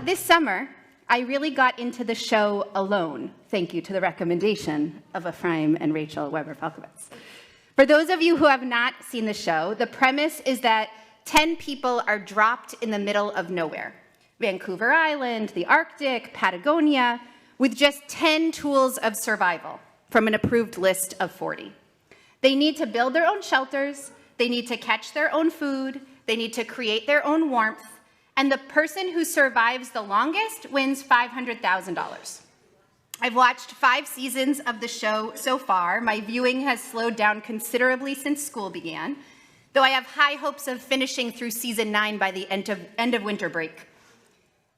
this summer, I really got into the show alone, thank you to the recommendation of Ephraim and Rachel Weber-Falkowitz. For those of you who have not seen the show, the premise is that 10 people are dropped in the middle of nowhere. Vancouver Island, the Arctic, Patagonia, with just 10 tools of survival from an approved list of 40. They need to build their own shelters, they need to catch their own food, they need to create their own warmth, and the person who survives the longest wins $500,000. I've watched 5 seasons of the show so far. My viewing has slowed down considerably since school began, though I have high hopes of finishing through season 9 by the end of winter break.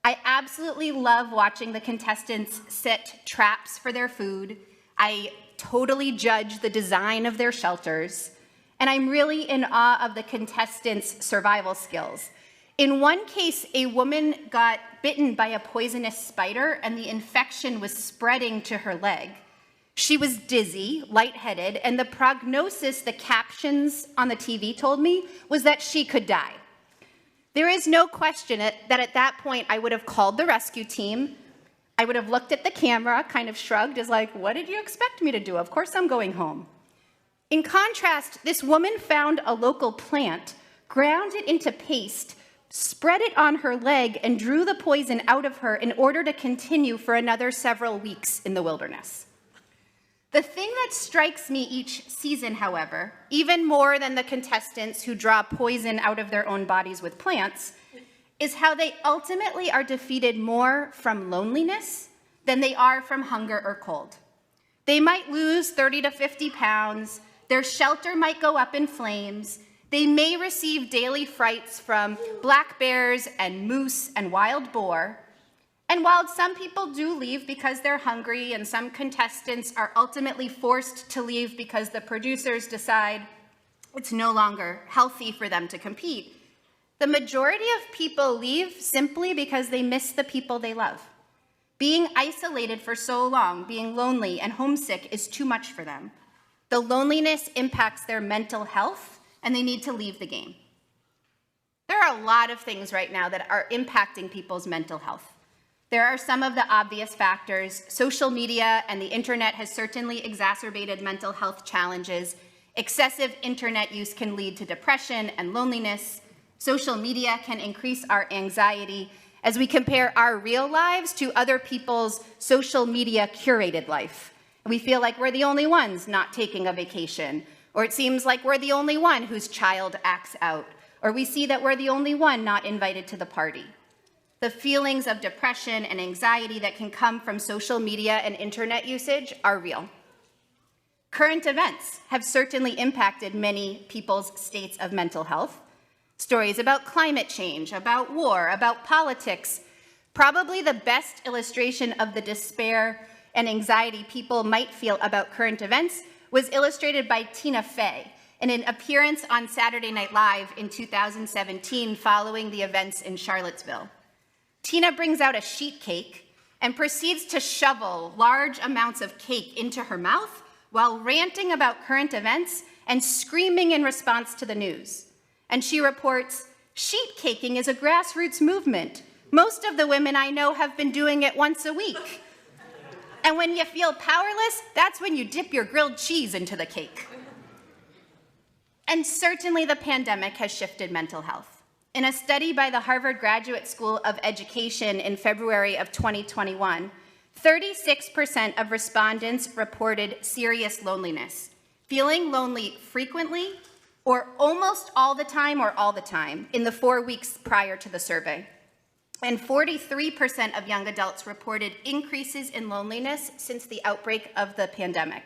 I absolutely love watching the contestants set traps for their food. I totally judge the design of their shelters, and I'm really in awe of the contestants' survival skills. In one case, a woman got bitten by a poisonous spider and the infection was spreading to her leg. She was dizzy, lightheaded, and the prognosis, the captions on the TV told me, was that she could die. There is no question that at that point I would have called the rescue team. I would have looked at the camera, kind of shrugged as like, what did you expect me to do? Of course I'm going home. In contrast, this woman found a local plant, ground it into paste, spread it on her leg, and drew the poison out of her in order to continue for another several weeks in the wilderness. The thing that strikes me each season, however, even more than the contestants who draw poison out of their own bodies with plants, is how they ultimately are defeated more from loneliness than they are from hunger or cold. They might lose 30 to 50 pounds, their shelter might go up in flames, they may receive daily frights from black bears and moose and wild boar. And while some people do leave because they're hungry and some contestants are ultimately forced to leave because the producers decide it's no longer healthy for them to compete, the majority of people leave simply because they miss the people they love. Being isolated for so long, being lonely and homesick is too much for them. The loneliness impacts their mental health, and they need to leave the game. There are a lot of things right now that are impacting people's mental health. There are some of the obvious factors. Social media and the internet has certainly exacerbated mental health challenges. Excessive internet use can lead to depression and loneliness. Social media can increase our anxiety as we compare our real lives to other people's social media curated life. We feel like we're the only ones not taking a vacation, or it seems like we're the only one whose child acts out, or we see that we're the only one not invited to the party. The feelings of depression and anxiety that can come from social media and internet usage are real. Current events have certainly impacted many people's states of mental health. Stories about climate change, about war, about politics. Probably the best illustration of the despair and anxiety people might feel about current events was illustrated by Tina Fey in an appearance on Saturday Night Live in 2017 following the events in Charlottesville. Tina brings out a sheet cake and proceeds to shovel large amounts of cake into her mouth while ranting about current events and screaming in response to the news. And she reports, "Sheet caking is a grassroots movement. Most of the women I know have been doing it once a week. And when you feel powerless, that's when you dip your grilled cheese into the cake." And certainly the pandemic has shifted mental health. In a study by the Harvard Graduate School of Education in February of 2021, 36% of respondents reported serious loneliness, feeling lonely frequently or almost all the time or all the time in the 4 weeks prior to the survey. And 43% of young adults reported increases in loneliness since the outbreak of the pandemic.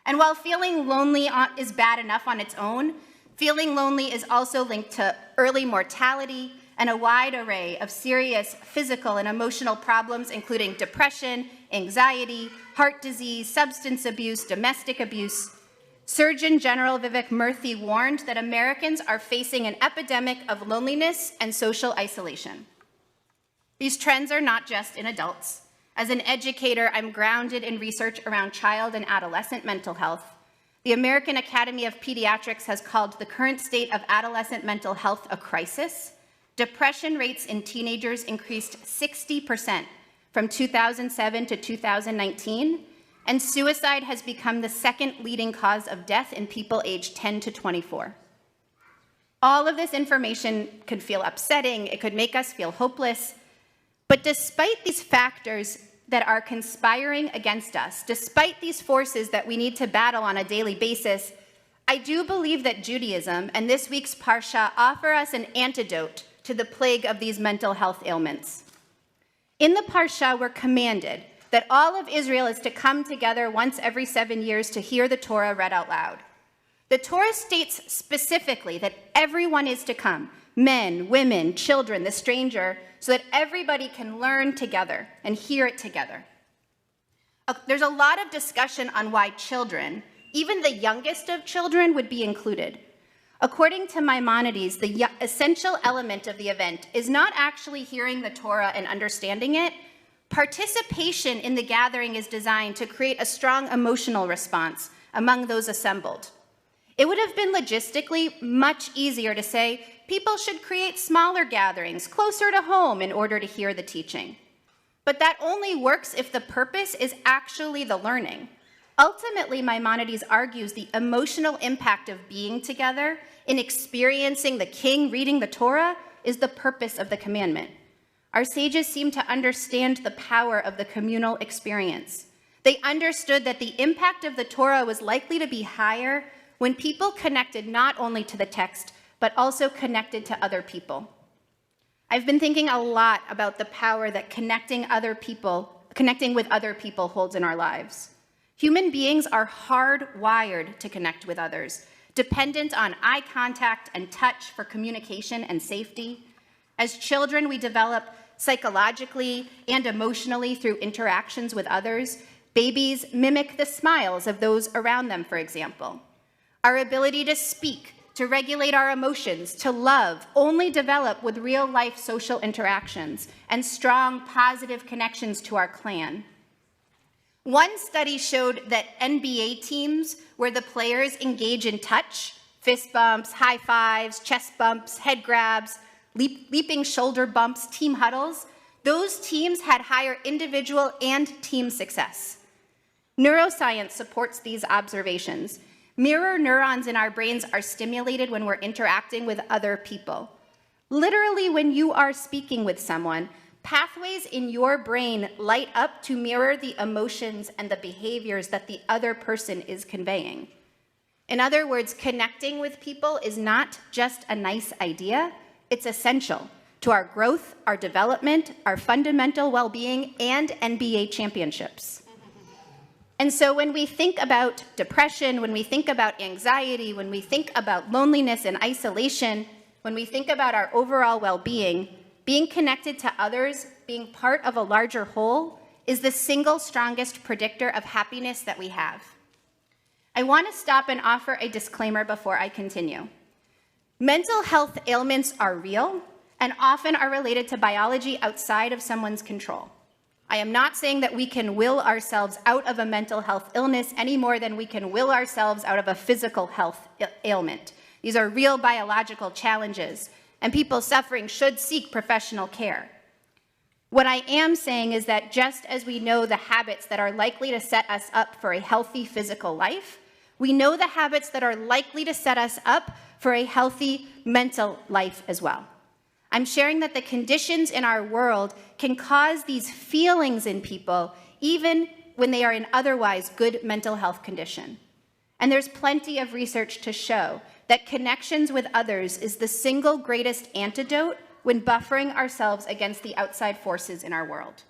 And while feeling lonely is bad enough on its own, feeling lonely is also linked to early mortality and a wide array of serious physical and emotional problems, including depression, anxiety, heart disease, substance abuse, domestic abuse. Surgeon General Vivek Murthy warned that Americans are facing an epidemic of loneliness and social isolation. These trends are not just in adults. As an educator, I'm grounded in research around child and adolescent mental health. The American Academy of Pediatrics has called the current state of adolescent mental health a crisis. Depression rates in teenagers increased 60% from 2007 to 2019, and suicide has become the second leading cause of death in people aged 10 to 24. All of this information could feel upsetting, it could make us feel hopeless, but despite these factors that are conspiring against us, despite these forces that we need to battle on a daily basis, I do believe that Judaism and this week's Parsha offer us an antidote to the plague of these mental health ailments. In the Parsha, we're commanded that all of Israel is to come together once every 7 years to hear the Torah read out loud. The Torah states specifically that everyone is to come, men, women, children, the stranger, so that everybody can learn together and hear it together. There's a lot of discussion on why children, even the youngest of children, would be included. According to Maimonides, the essential element of the event is not actually hearing the Torah and understanding it. Participation in the gathering is designed to create a strong emotional response among those assembled. It would have been logistically much easier to say people should create smaller gatherings closer to home in order to hear the teaching. But that only works if the purpose is actually the learning. Ultimately, Maimonides argues the emotional impact of being together in experiencing the king reading the Torah is the purpose of the commandment. Our sages seem to understand the power of the communal experience. They understood that the impact of the Torah was likely to be higher when people connected not only to the text, but also connected to other people. I've been thinking a lot about the power that connecting with other people holds in our lives. Human beings are hardwired to connect with others, dependent on eye contact and touch for communication and safety. As children, we develop psychologically and emotionally through interactions with others. Babies mimic the smiles of those around them, for example. Our ability to speak, to regulate our emotions, to love, only develop with real-life social interactions and strong, positive connections to our clan. One study showed that NBA teams where the players engage in touch, fist bumps, high fives, chest bumps, head grabs, leaping shoulder bumps, team huddles, those teams had higher individual and team success. Neuroscience supports these observations. Mirror neurons in our brains are stimulated when we're interacting with other people. Literally, when you are speaking with someone, pathways in your brain light up to mirror the emotions and the behaviors that the other person is conveying. In other words, connecting with people is not just a nice idea, it's essential to our growth, our development, our fundamental well-being, and NBA championships. And so when we think about depression, when we think about anxiety, when we think about loneliness and isolation, when we think about our overall well-being, being connected to others, being part of a larger whole, is the single strongest predictor of happiness that we have. I want to stop and offer a disclaimer before I continue. Mental health ailments are real and often are related to biology outside of someone's control. I am not saying that we can will ourselves out of a mental health illness any more than we can will ourselves out of a physical health ailment. These are real biological challenges, and people suffering should seek professional care. What I am saying is that just as we know the habits that are likely to set us up for a healthy physical life, we know the habits that are likely to set us up for a healthy mental life as well. I'm sharing that the conditions in our world can cause these feelings in people even when they are in otherwise good mental health condition. And there's plenty of research to show that connections with others is the single greatest antidote when buffering ourselves against the outside forces in our world.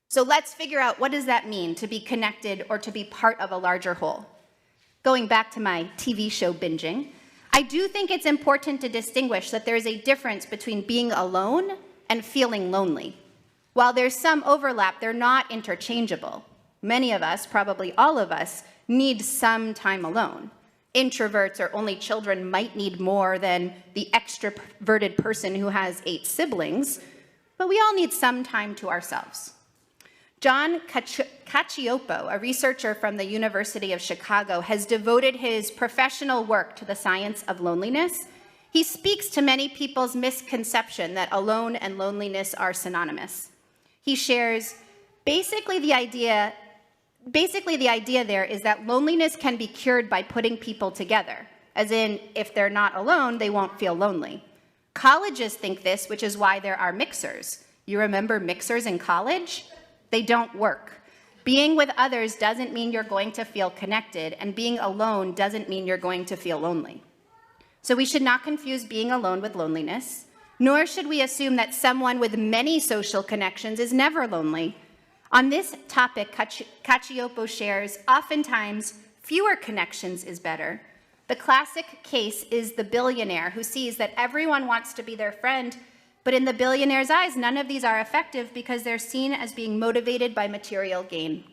So let's figure out, what does that mean to be connected or to be part of a larger whole? Going back to my TV show binging, I do think it's important to distinguish that there is a difference between being alone and feeling lonely. While there's some overlap, they're not interchangeable. Many of us, probably all of us, need some time alone. Introverts or only children might need more than the extroverted person who has 8 siblings, but we all need some time to ourselves. John Cacioppo, a researcher from the University of Chicago, has devoted his professional work to the science of loneliness. He speaks to many people's misconception that alone and loneliness are synonymous. He shares basically the idea there is that loneliness can be cured by putting people together, as in, if they're not alone, they won't feel lonely. Colleges think this, which is why there are mixers. You remember mixers in college? They don't work. Being with others doesn't mean you're going to feel connected, and being alone doesn't mean you're going to feel lonely. So we should not confuse being alone with loneliness, nor should we assume that someone with many social connections is never lonely. On this topic, Cacioppo shares, oftentimes, fewer connections is better. The classic case is the billionaire who sees that everyone wants to be their friend, but in the billionaire's eyes, none of these are effective because they're seen as being motivated by material gain.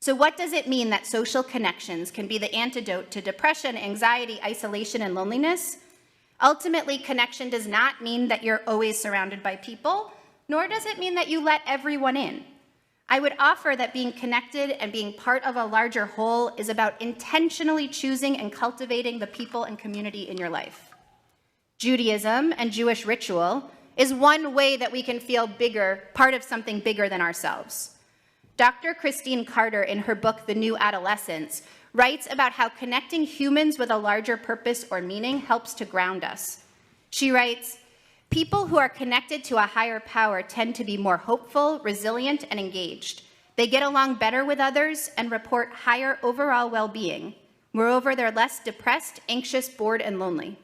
So what does it mean that social connections can be the antidote to depression, anxiety, isolation, and loneliness? Ultimately, connection does not mean that you're always surrounded by people, nor does it mean that you let everyone in. I would offer that being connected and being part of a larger whole is about intentionally choosing and cultivating the people and community in your life. Judaism and Jewish ritual is one way that we can feel bigger, part of something bigger than ourselves. Dr. Christine Carter, in her book, The New Adolescence, writes about how connecting humans with a larger purpose or meaning helps to ground us. She writes, people who are connected to a higher power tend to be more hopeful, resilient, and engaged. They get along better with others and report higher overall well-being. Moreover, they're less depressed, anxious, bored, and lonely.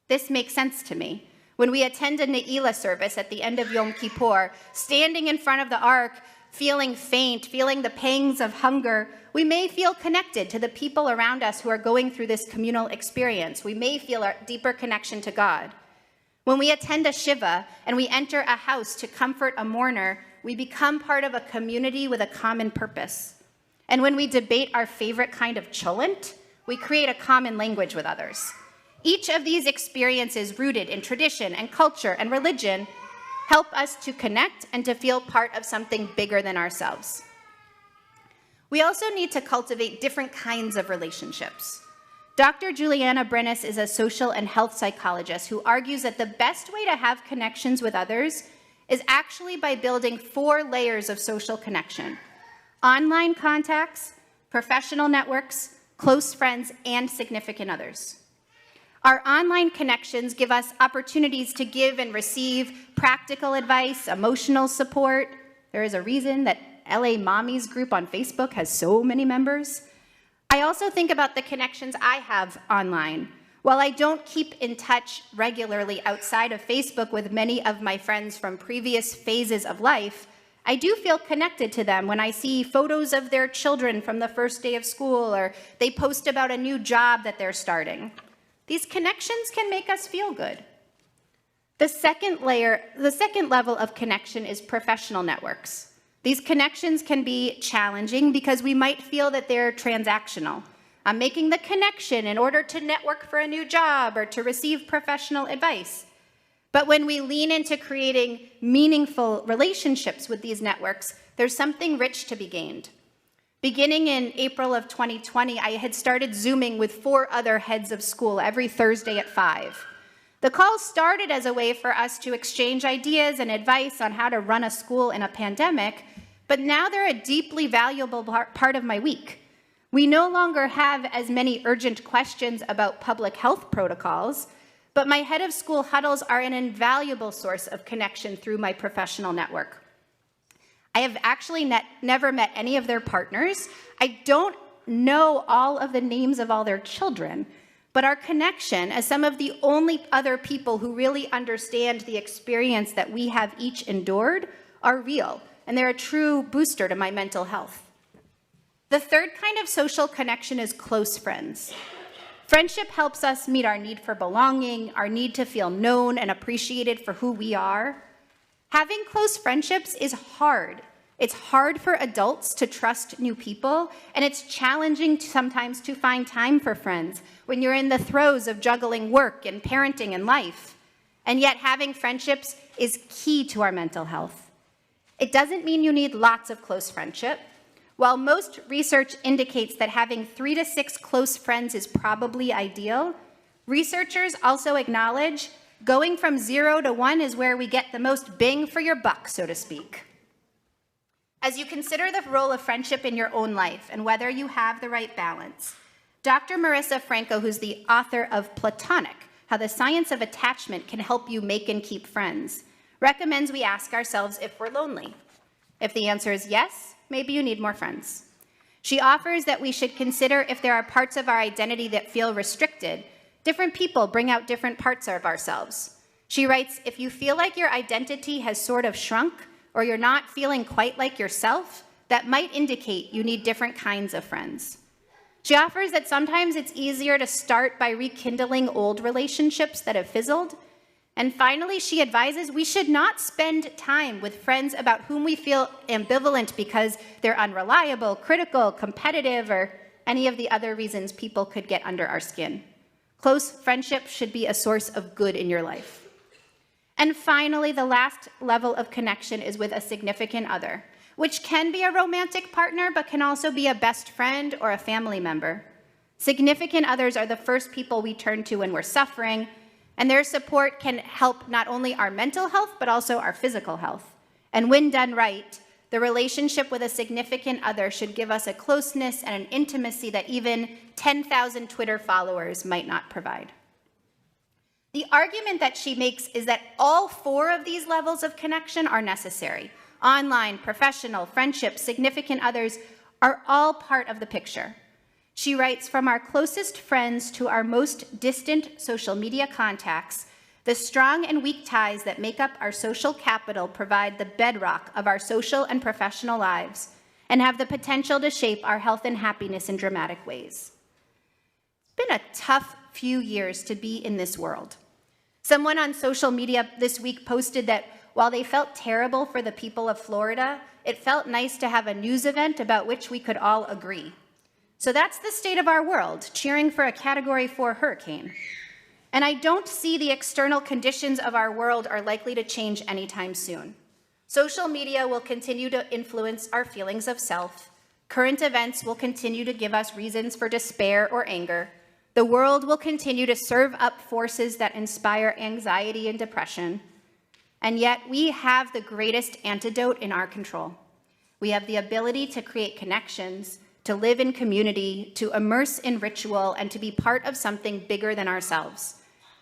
This makes sense to me. When we attend a Ne'ilah service at the end of Yom Kippur, standing in front of the ark, feeling faint, feeling the pangs of hunger, we may feel connected to the people around us who are going through this communal experience. We may feel a deeper connection to God. When we attend a Shiva and we enter a house to comfort a mourner, we become part of a community with a common purpose. And when we debate our favorite kind of cholent, we create a common language with others. Each of these experiences rooted in tradition and culture and religion help us to connect and to feel part of something bigger than ourselves. We also need to cultivate different kinds of relationships. Dr. Juliana Brennis is a social and health psychologist who argues that the best way to have connections with others is actually by building 4 layers of social connection: online contacts, professional networks, close friends, and significant others. Our online connections give us opportunities to give and receive practical advice, emotional support. There is a reason that LA Mommies group on Facebook has so many members. I also think about the connections I have online. While I don't keep in touch regularly outside of Facebook with many of my friends from previous phases of life, I do feel connected to them when I see photos of their children from the first day of school, or they post about a new job that they're starting. These connections can make us feel good. The second level of connection is professional networks. These connections can be challenging because we might feel that they're transactional. I'm making the connection in order to network for a new job or to receive professional advice. But when we lean into creating meaningful relationships with these networks, there's something rich to be gained. Beginning in April of 2020, I had started Zooming with 4 other heads of school every Thursday at 5. The calls started as a way for us to exchange ideas and advice on how to run a school in a pandemic, but now they're a deeply valuable part of my week. We no longer have as many urgent questions about public health protocols, but my head of school huddles are an invaluable source of connection through my professional network. I have actually never met any of their partners. I don't know all of the names of all their children, but our connection as some of the only other people who really understand the experience that we have each endured are real, and they're a true booster to my mental health. The third kind of social connection is close friends. Friendship helps us meet our need for belonging, our need to feel known and appreciated for who we are. Having close friendships is hard. It's hard for adults to trust new people, and it's challenging sometimes to find time for friends when you're in the throes of juggling work and parenting and life. And yet having friendships is key to our mental health. It doesn't mean you need lots of close friendship. While most research indicates that having 3 to 6 close friends is probably ideal, Researchers also acknowledge going from 0 to 1 is where we get the most bang for your buck, so to speak. As you consider the role of friendship in your own life and whether you have the right balance, Dr. Marissa Franco, who's the author of Platonic, How the Science of Attachment Can Help You Make and Keep Friends, recommends we ask ourselves if we're lonely. If the answer is yes, maybe you need more friends. She offers that we should consider if there are parts of our identity that feel restricted. Different people bring out different parts of ourselves. She writes, if you feel like your identity has sort of shrunk or you're not feeling quite like yourself, that might indicate you need different kinds of friends. She offers that sometimes it's easier to start by rekindling old relationships that have fizzled. And finally, she advises we should not spend time with friends about whom we feel ambivalent because they're unreliable, critical, competitive, or any of the other reasons people could get under our skin. Close friendship should be a source of good in your life. And finally, the last level of connection is with a significant other, which can be a romantic partner, but can also be a best friend or a family member. Significant others are the first people we turn to when we're suffering, and their support can help not only our mental health, but also our physical health. And when done right, the relationship with a significant other should give us a closeness and an intimacy that even 10,000 Twitter followers might not provide. The argument that she makes is that all 4 of these levels of connection are necessary. Online, professional, friendship, significant others are all part of the picture. She writes, from our closest friends to our most distant social media contacts, the strong and weak ties that make up our social capital provide the bedrock of our social and professional lives and have the potential to shape our health and happiness in dramatic ways. It's been a tough few years to be in this world. Someone on social media this week posted that while they felt terrible for the people of Florida, it felt nice to have a news event about which we could all agree. So that's the state of our world, cheering for a Category 4 hurricane. And I don't see the external conditions of our world are likely to change anytime soon. Social media will continue to influence our feelings of self. Current events will continue to give us reasons for despair or anger. The world will continue to serve up forces that inspire anxiety and depression. And yet we have the greatest antidote in our control. We have the ability to create connections, to live in community, to immerse in ritual, and to be part of something bigger than ourselves.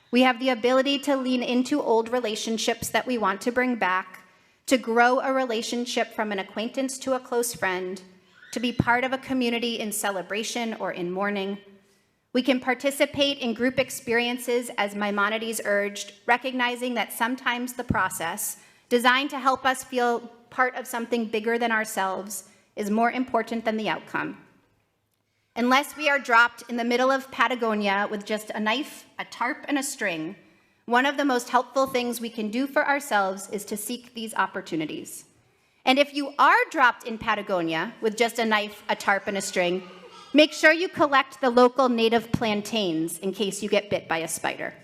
We have the ability to lean into old relationships that we want to bring back, to grow a relationship from an acquaintance to a close friend, to be part of a community in celebration or in mourning. We can participate in group experiences as Maimonides urged, recognizing that sometimes the process, designed to help us feel part of something bigger than ourselves, is more important than the outcome. Unless we are dropped in the middle of Patagonia with just a knife, a tarp, and a string, one of the most helpful things we can do for ourselves is to seek these opportunities. And if you are dropped in Patagonia with just a knife, a tarp, and a string, make sure you collect the local native plantains in case you get bit by a spider.